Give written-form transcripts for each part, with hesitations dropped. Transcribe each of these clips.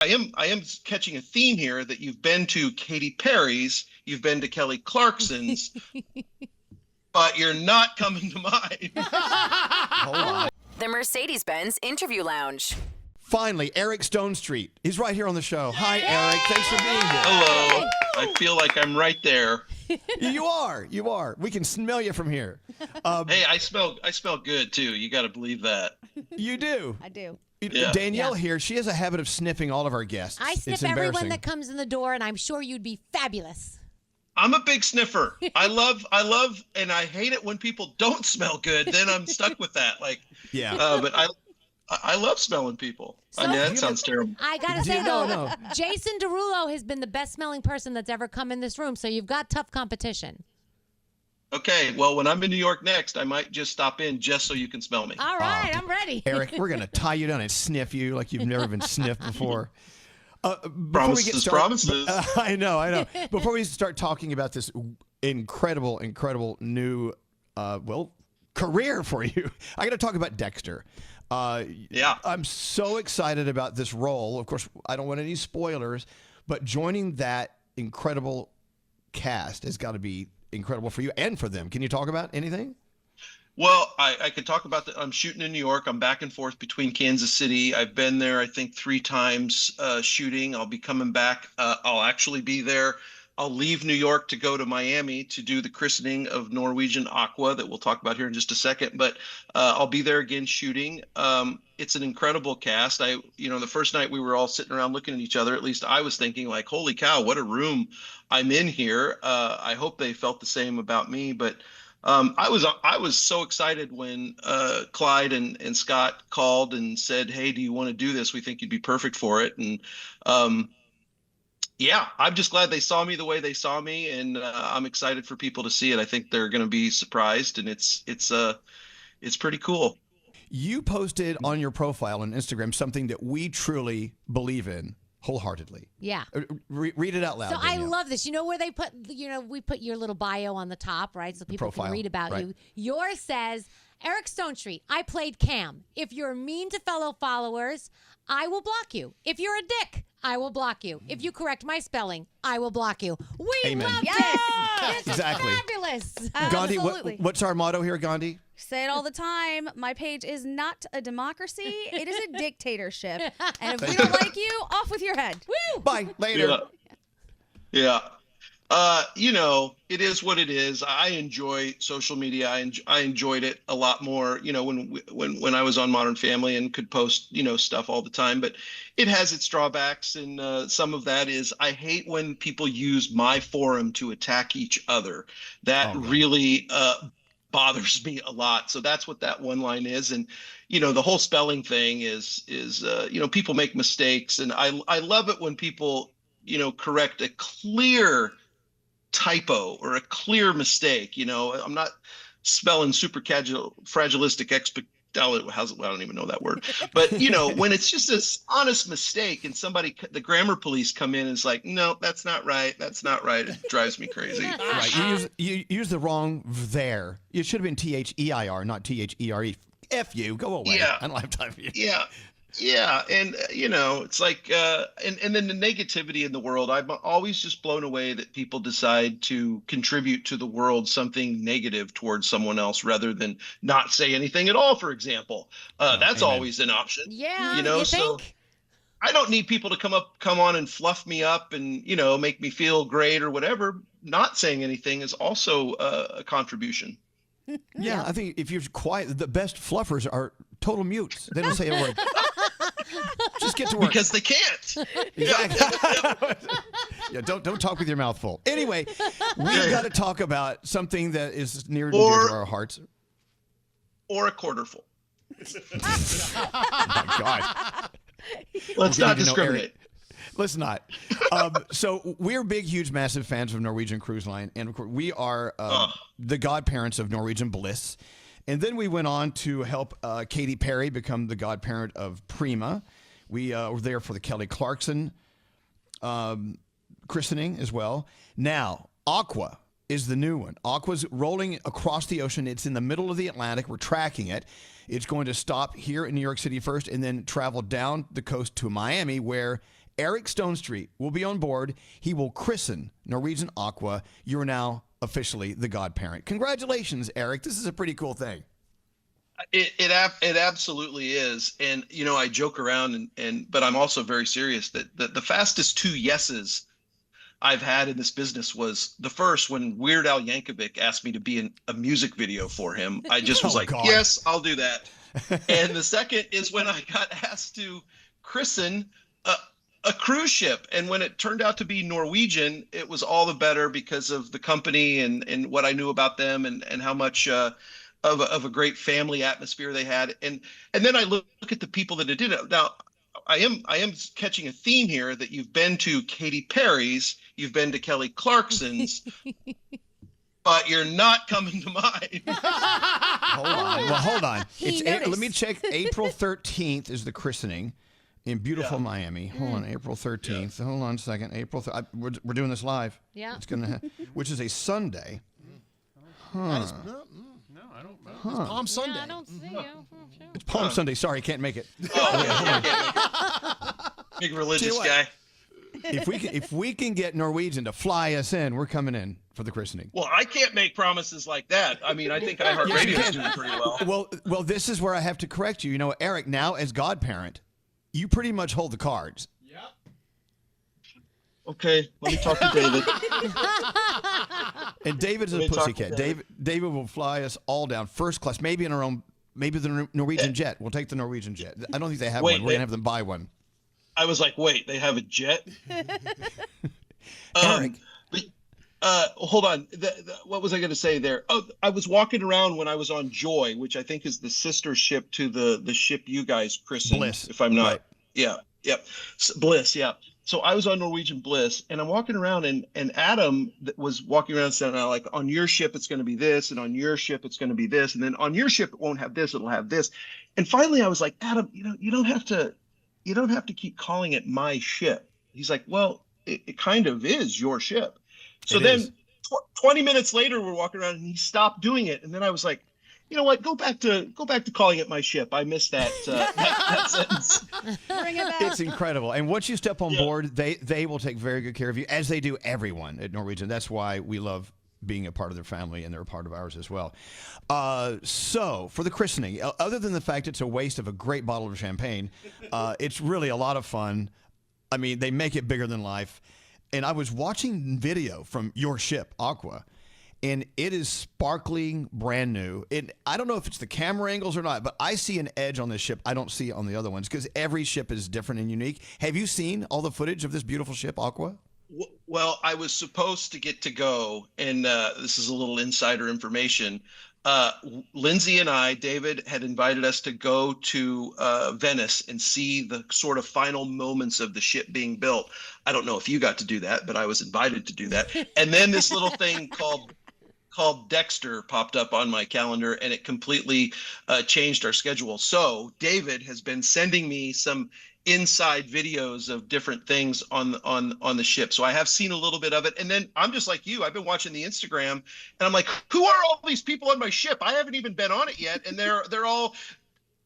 I am catching a theme here that you've been to Katy Perry's, you've been to Kelly Clarkson's, but you're not coming to mine. Hold on. The Mercedes-Benz Interview Lounge. Finally, Eric Stonestreet. He's right here on the show. Hi, Eric. Thanks for being here. Hello. I feel like I'm right there. You are. We can smell you from here. Hey, I smell good too. You got to believe that. You do. I do. Yeah. Danielle here, she has a habit of sniffing all of our guests. I sniff everyone that comes in the door, and I'm sure you'd be fabulous. I'm a big sniffer. I love, and I hate it when people don't smell good. Then I'm stuck with that. Like, yeah. But I love smelling people. So, I mean, that sounds terrible. I gotta say though, Jason Derulo has been the best smelling person that's ever come in this room. So you've got tough competition. Okay, well, when I'm in New York next, I might just stop in just so you can smell me. All right, I'm ready. Eric, we're going to tie you down and sniff you like you've never been sniffed before. Promises. I know. Before we start talking about this incredible new, career for you, I got to talk about Dexter. Yeah. I'm so excited about this role. Of course, I don't want any spoilers, but joining that incredible cast has got to be incredible for you and for them. Can you talk about anything? Well, I can talk about that. I'm shooting in New York. I'm back and forth between Kansas City. I've been there, I think, 3 times shooting. I'll be coming back. I'll actually be there. I'll leave New York to go to Miami to do the christening of Norwegian Aqua that we'll talk about here in just a second. But I'll be there again shooting. It's an incredible cast. The first night we were all sitting around looking at each other. At least I was thinking, like, holy cow, what a room I'm in here. I hope they felt the same about me. But I was so excited when Clyde and Scott called and said, hey, do you want to do this? We think you'd be perfect for it. And yeah, I'm just glad they saw me the way they saw me, and I'm excited for people to see it. I think they're going to be surprised, and it's pretty cool. You posted on your profile on Instagram something that we truly believe in wholeheartedly. Yeah. Read it out loud. So Danielle. I love this. You know where they put, we put your little bio on the top, right? So people can read about you. Yours says, Eric Stonestreet, I played Cam. If you're mean to fellow followers, I will block you. If you're a dick, I will block you. If you correct my spelling, I will block you. We love this. Exactly. Fabulous. Gandhi, Absolutely. what's our motto here, Gandhi? Say it all the time. My page is not a democracy. It is a dictatorship. And if we don't like you, off with your head. Woo! Bye. Later. Yeah. It is what it is. I enjoy social media. I enjoyed it a lot more, when I was on Modern Family and could post, stuff all the time. But it has its drawbacks, and some of that is I hate when people use my forum to attack each other. That really bothers me a lot. So that's what that one line is. And the whole spelling thing is people make mistakes, and I love it when people correct a clear typo or a clear mistake. I'm not spelling fragilistic I don't even know that word. But when it's just this honest mistake and the grammar police come in and it's like, no, that's not right. It drives me crazy. Right. You use the wrong there. It should have been THEIR, not THERE. F you. Go away. Yeah. I don't have time for you. Yeah. Yeah. And, it's like, and then the negativity in the world, I'm always just blown away that people decide to contribute to the world something negative towards someone else rather than not say anything at all, for example. That's amen. Always an option. Yeah. You so think? I don't need people to come on and fluff me up and, make me feel great or whatever. Not saying anything is also a contribution. Yeah. I think if you're quiet, the best fluffers are total mutes. They don't say a word. Just get to work. Because they can't. Exactly. Yeah, don't talk with your mouth full. Anyway, we've got to talk about something that is near and dear to our hearts. Or a quarter full. Oh my God. Let's not discriminate. Let's not. So we're big, huge, massive fans of Norwegian Cruise Line. And of course, we are the godparents of Norwegian Bliss. And then we went on to help Katy Perry become the godparent of Prima. We were there for the Kelly Clarkson christening as well. Now, Aqua is the new one. Aqua's rolling across the ocean. It's in the middle of the Atlantic. We're tracking it. It's going to stop here in New York City first and then travel down the coast to Miami, where Eric Stonestreet will be on board. He will christen Norwegian Aqua. You're now officially the godparent. Congratulations, Eric. This is a pretty cool thing. It absolutely is. And, I joke around but I'm also very serious that the fastest 2 yeses I've had in this business was the first when Weird Al Yankovic asked me to be in a music video for him. I just was like, God. Yes, I'll do that. And the second is when I got asked to christen a cruise ship. And when it turned out to be Norwegian, it was all the better because of the company and what I knew about them and how much of a great family atmosphere they had. And then I look at the people that did it. Now, I am catching a theme here that you've been to Katy Perry's, you've been to Kelly Clarkson's, but you're not coming to mine. Hold on. Let me check. April 13th is the christening in beautiful Miami. Hold on, April 13th. Yeah. Hold on a second. We're doing this live. Yeah. It's gonna, which is a Sunday. No, I don't know. It's Palm Sunday. Yeah, I don't see you. It's Palm Sunday. Sorry, can't make it. Big religious guy. If we can get Norwegian to fly us in, we're coming in for the christening. Well, I can't make promises like that. I mean, I think iHeartRadio is doing pretty well. Well, this is where I have to correct you. Eric, now as godparent, you pretty much hold the cards. Yep. Okay, let me talk to David. And David's a pussycat. David will fly us all down first class, maybe in our own, maybe the Norwegian jet. We'll take the Norwegian jet. I don't think they have one. We're going to have them buy one. I was like, wait, they have a jet? Eric. Hold on. What was I going to say there? Oh, I was walking around when I was on Joy, which I think is the sister ship to the ship you guys christened. Bliss. If I'm not. Right. Yeah. Yep. Bliss. Yeah. So I was on Norwegian Bliss, and I'm walking around, and Adam was walking around saying, like, on your ship it's going to be this, and on your ship it's going to be this, and then on your ship it won't have this, it'll have this. And finally I was like, Adam, you don't have to keep calling it my ship. He's like, well, it kind of is your ship. So then 20 minutes later we're walking around and he stopped doing it, and then I was like, you know what? Go back to calling it my ship. I missed that that sentence. Bring it back. It's incredible. And once you step on board, they will take very good care of you, as they do everyone at Norwegian. That's why we love being a part of their family, and they're a part of ours as well. So for the christening, other than the fact it's a waste of a great bottle of champagne, it's really a lot of fun. I mean, they make it bigger than life. And I was watching video from your ship, Aqua, and it is sparkling, brand new. I don't know if it's the camera angles or not, but I see an edge on this ship I don't see on the other ones, because every ship is different and unique. Have you seen all the footage of this beautiful ship, Aqua? Well, I was supposed to get to go, and this is a little insider information. Lindsay and David had invited us to go to Venice and see the sort of final moments of the ship being built. I don't know if you got to do that, but I was invited to do that. And then this little thing called Dexter popped up on my calendar, and it completely changed our schedule. So David has been sending me some inside videos of different things on the ship. So I have seen a little bit of it. And then I'm just like you. I've been watching the Instagram, and I'm like, who are all these people on my ship? I haven't even been on it yet. And they're all,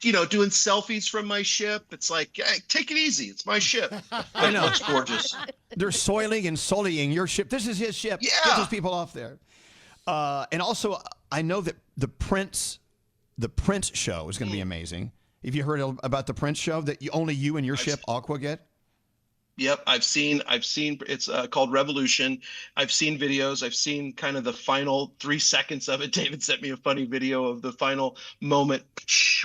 doing selfies from my ship. It's like, hey, take it easy. It's my ship. I know. It's gorgeous. They're soiling and sullying your ship. This is his ship. Yeah. Get those people off there. And also, I know that the Prince show is going to be amazing. Have you heard about the Prince show that only you and your ship Aqua get? Yep, I've seen. It's called Revolution. I've seen videos. I've seen kind of the final 3 seconds of it. David sent me a funny video of the final moment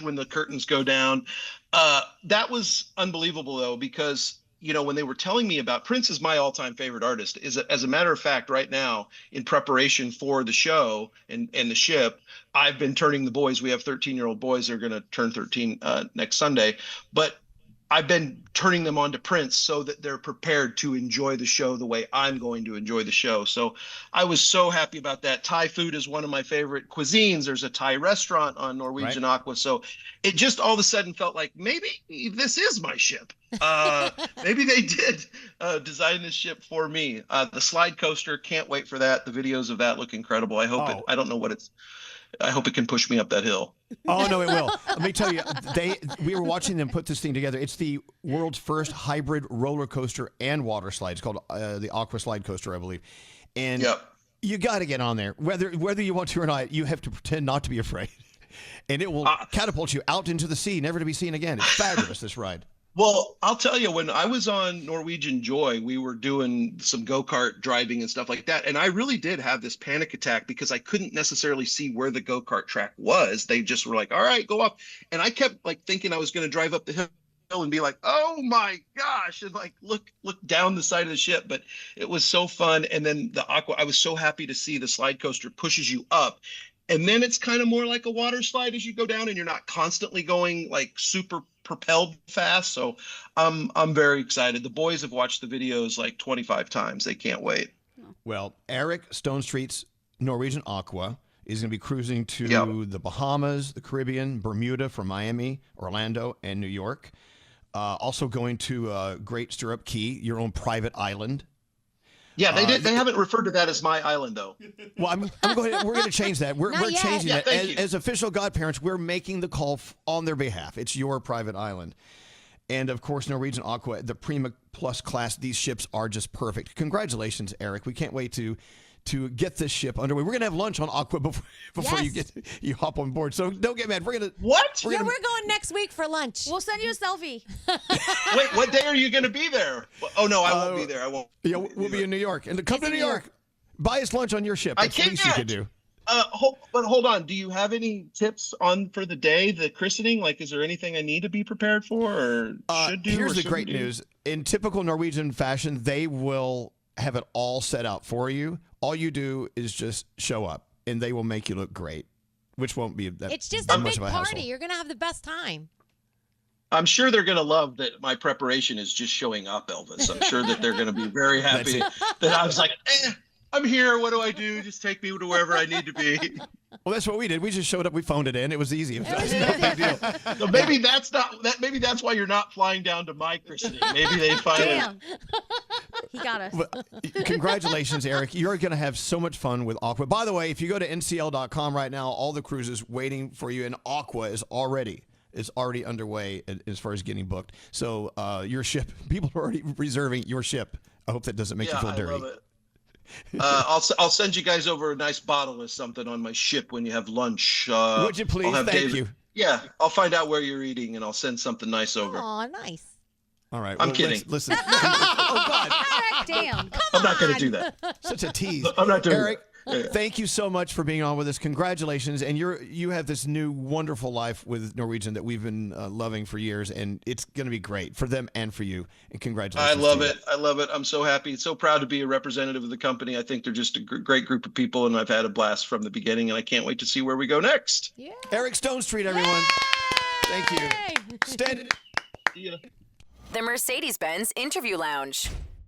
when the curtains go down. That was unbelievable, though, because when they were telling me about Prince is my all-time favorite artist. As a matter of fact, right now, in preparation for the show and the ship, I've been turning the boys. We have 13-year-old boys. They're going to turn 13 next Sunday. But I've been turning them on to Prince so that they're prepared to enjoy the show the way I'm going to enjoy the show. So I was so happy about that. Thai food is one of my favorite cuisines. There's a Thai restaurant on Norwegian Aqua. So it just all of a sudden felt like maybe this is my ship. Maybe they did design this ship for me. The slide coaster, can't wait for that. The videos of that look incredible. I hope I don't know what it's. I hope it can push me up that hill. Oh, no, it will. Let me tell you, we were watching them put this thing together. It's the world's first hybrid roller coaster and water slide. It's called the Aqua Slide Coaster, I believe. And you got to get on there. Whether you want to or not, you have to pretend not to be afraid. And it will catapult you out into the sea, never to be seen again. It's fabulous, this ride. Well, I'll tell you, when I was on Norwegian Joy, we were doing some go-kart driving and stuff like that. And I really did have this panic attack because I couldn't necessarily see where the go-kart track was. They just were like, all right, go up. And I kept like thinking I was going to drive up the hill and be like, oh my gosh, and like look down the side of the ship. But it was so fun. And then the Aqua, I was so happy to see the slide coaster pushes you up. And then it's kind of more like a water slide as you go down, and you're not constantly going like super propelled fast. So I'm very excited. The boys have watched the videos like 25 times. They can't wait. Well, Eric Stonestreet's Norwegian Aqua is going to be cruising to the Bahamas, the Caribbean, Bermuda from Miami, Orlando, and New York. Also going to Great Stirrup Key, your own private island. Yeah, they haven't referred to that as my island, though. Well, we're going to change that. We're changing that. As official godparents, we're making the call on their behalf. It's your private island. And, of course, Norwegian Aqua, the Prima Plus class, these ships are just perfect. Congratulations, Eric. We can't wait to get this ship underway. We're going to have lunch on Aqua before you hop on board. So don't get mad. We're going to... What? We're going next week for lunch. We'll send you a selfie. Wait, what day are you going to be there? Oh, no, I won't be there. I won't. Yeah, we'll be in New York. And come to New York. Buy us lunch on your ship. That's the least you could do. But hold on. Do you have any tips for the day, the christening? Like, is there anything I need to be prepared for or should do? Here's the great news. In typical Norwegian fashion, they will have it all set out for you. All you do is just show up, and they will make you look great, which won't be that. It's just a big party. You're going to have the best time. I'm sure they're going to love that my preparation is just showing up, Elvis. I'm sure that they're going to be very happy that I was like, I'm here. What do I do? Just take me to wherever I need to be. Well, that's what we did. We just showed up. We phoned it in. It was easy. It was no big deal. So maybe that's not that. Maybe that's why you're not flying down to my christening. Maybe they finally. He got us. Well, congratulations, Eric. You're going to have so much fun with Aqua. By the way, if you go to ncl.com right now, all the cruises waiting for you, and Aqua is already underway as far as getting booked. So your ship, people are already reserving your ship. I hope that doesn't make you feel dirty. I love it. I'll send you guys over a nice bottle of something on my ship when you have lunch. Would you please? Thank you. Yeah, I'll find out where you're eating and I'll send something nice over. Oh, nice. All right. I'm kidding. Listen. Oh, God. Eric, damn. I'm not going to do that. Such a tease. I'm not doing Eric, that. thank you so much for being on with us. Congratulations. And you have this new wonderful life with Norwegian that we've been loving for years, and it's going to be great for them and for you. And congratulations. I love it. I love it. I'm so happy. So proud to be a representative of the company. I think they're just a great group of people, and I've had a blast from the beginning, and I can't wait to see where we go next. Yeah. Eric Stonestreet, everyone. Thank you. See ya. The Mercedes-Benz Interview Lounge.